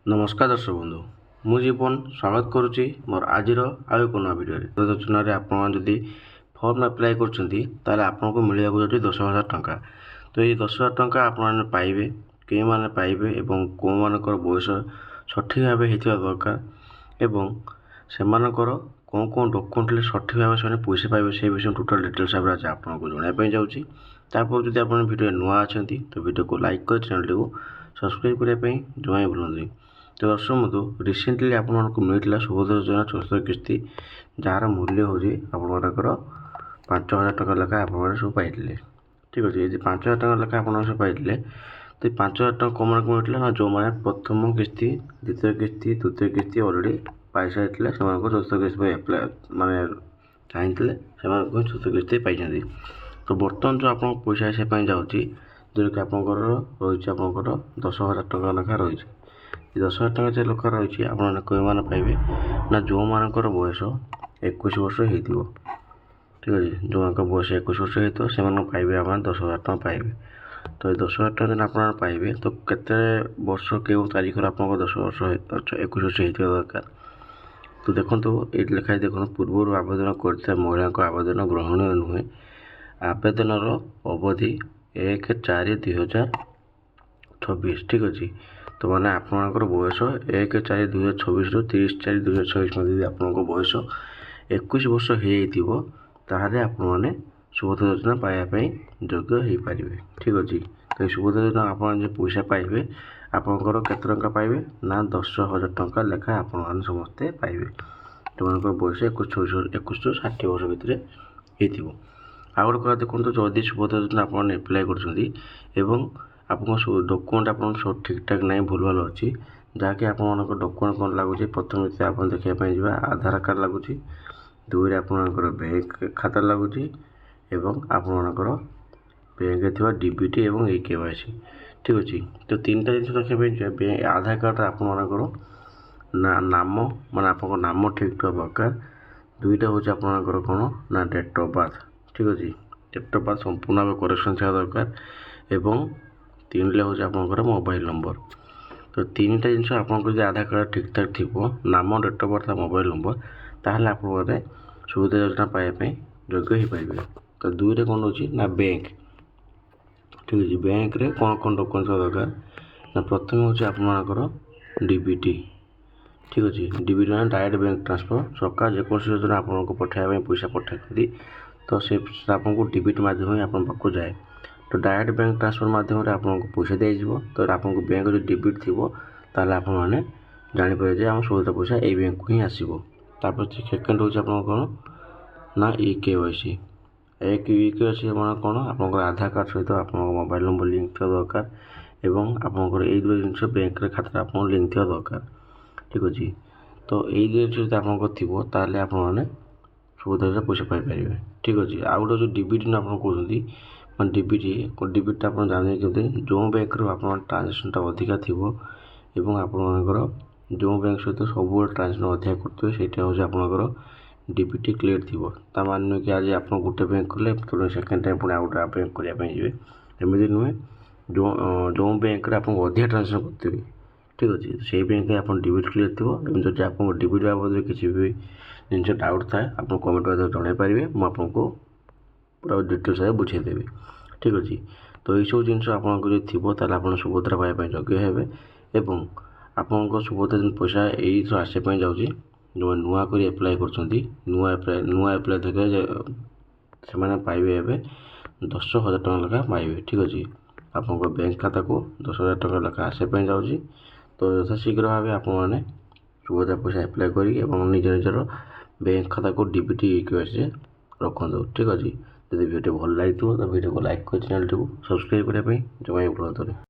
नमस्कार दर्शक बंधु मु जीवन स्वागत करुच्ची मोर आज आउ एक नया भिडियो योजना आपड़ी फर्म अप्लाई कर आपको मिलवा जाऊँगी 10,000 टंका। तो ये 10,000 टंका आपने पाइबे कई मैंने पाइबे एवं कौ मानकर बयस सठिक भाव होता दरकार एवं से कौन कौन डॉक्यूमेंट सठिक भाव से पैसा पाइबे से विषय टोटाल डिटेल्स आज आपको जनवाई जाऊँगी। तापर जब आप भिडियो नुआ अच्छा तो भिडियो को लाइक कर चैनल को सब्सक्राइब करने जमा भूलु। तो दर्शक बंधु रिसेंटली आपको मिलता सुभोदय योजना 74 किस्ती जार मूल्य हूँ आपर 5,000 टंका लेखा आप सब पाई। ठीक अच्छे ये 5,000 टंका लेखा आप सब पाई। तो 5,000 टंका कौन को मिलता ना जो मैंने प्रथम किस्ती द्वितीय किस्ती तृतीय किस्ती अलरेडी पाई सारी चतुर्थ किस्ती अप्लाई माने चाहिए चतुर्थ किस्ती पाई। तो बर्तमान जो आप पैसा आसापी जाऊँगी जो कि आप रही आपंकर 10,000 टंका लेखा रही 10,000 टंका जो लेखा रही आपने पाइबे ना जो मानकर बयस 21 वर्ष हो। ठीक अच्छे जो बयस 21 वर्ष हो से पाइबे आप 10,000 टंका पाइबे। तो ये 10,000 टंका जो आप पाइबे तो केते वर्ष क्यों तारीख आप 10 वर्ष 21 वर्ष होता दरकार। तो देखो ये लिखाई देखो पूर्व आवेदन कर महिला आवेदन ग्रहणीय नुहे आवेदन अवधि 1/4/2026। ठीक अच्छे तो मैंने आपंकर बयस 1/4/2026 रू 30/4/2026 मध्य आप बयस 21 वर्ष होते आपने सुभोदय योजना पाइबापी योग्य हो पारे। ठीक अच्छे तो ये सुभोदय योजना आप पैसा पाइबे आपंकर केते टंका पाइबे ना 10,000 टंका लेखा आप समस्ते पाइबे जो बयस 21 रू 60 वर्ष भितर हो। आउ गोटे कथा देखो जदि सुभोदय योजना आप एप्लाय कर डॉक्यूमेंट आप सब ठीक ठाक ना भूल भाल अच्छी जहाँकि आप डॉक्यूमेंट कौन लगुच प्रथम आप देखापी जा आधार कार्ड लगुच दुई आपर बैंक खाता लगुच एवं आपर बैंक थी डीबीटी और KYC। ठीक अच्छे तो 3टा जिन देखापी आधार कार्ड आपर नाम माने आप नाम ठीक था दरकार। दुईटा हूँ आपर कौन ना डेट ऑफ बर्थ। ठीक अच्छे डेट ऑफ बर्थ संपूर्ण भाव करेक्शन थी दरकार एवं 3 हूँ आपंकर मोबाइल नंबर। तो 3टा जिन आपको आधार कार्ड ठीक ठाक थी नाम date of birth mobile number ताहले आप सुविधा योजना पाइबापी योग्य हो पारे। तो दुईटा कौन रोचे ना बैंक। ठीक अच्छे बैंक रे कौन कौन डॉक्यूमेंट दरकार ना प्रथम हूँ आपर डीबीटी। ठीक अच्छे डीबीटी मैंने डायरेक्ट बैंक ट्रांसफर सरकार जेको योजना आपको पठाइबा पैसा पठाई तो से आपको डीबीटी मध्यम ही आप जाए। तो डायरेक्ट बैंक ट्रांसफर मध्यम आपको पैसा दिज्व तो आपको बैंक जो डीबीट थी ताल आपने जापर आम सुविधा पैसा यही बैंक को ही आसो। तापर सेकेंड हूँ आप कौन ना KYC KYC कौन आप आधार कार्ड सहित आप मोबाइल नंबर लिंक थी दरकार एवं आपंकर यही दुई जिन बैंक खाता आप लिंक थी दरकार। ठीक अच्छे तो यही जो आप ताल आपने सुविधा पैसा पाइपर। ठीक अच्छे आउ गोटे जो डीबीटी आप कहते मैं डीबीटी आप जाने जो बैंक रू आप ट्रांजेक्शन अधिका थी आपंकर जो बैंक सहित सब ट्रांजेक्शन अधिका करते हैं हूँ आपंकर डीबीटी क्लियर थी मान कि आज आप गोटे बैंक कले तो सेकेंड टाइम पुणी आउ गए बैंक करने एमती नुहे जो बैंक आप अधिका ट्रांजेक्शन करते। ठीक अच्छे से बैंक आप डीबीटी क्लियर थी जब आप डीबीटी बाबद किसी भी जिन डाउट थाए आप कमेंट माध्यम जन पारे मुझको पूरा डिटेल्स बुझेदेवी। ठीक अच्छे तो ये सब जिन आपको थी आप सुभद्रा पाइबा योग्य हे एवं आपंक सुभद्रा जिन पैसा यही आसापी जाऊँगी जो नुआ कर एप्लाय कर नुआ एप्लाय देखे से पाइबे ए 10,000 टंका लेखा पाइबे। ठीक अच्छे आप बैंक खाता को 10,000 टंका लेखा आसापी जाऊँगी। तो यथाशीघ्र भाव आपने सुभद्रा पैसा एप्लाय कर निज निजर बैंक खाता को डीबीटी KYC रखु। ठीक अच्छे जब वीडियो भल लगी तो वीडियो को लाइक कर चैनल को सब्सक्राइब करने जमा भूलते।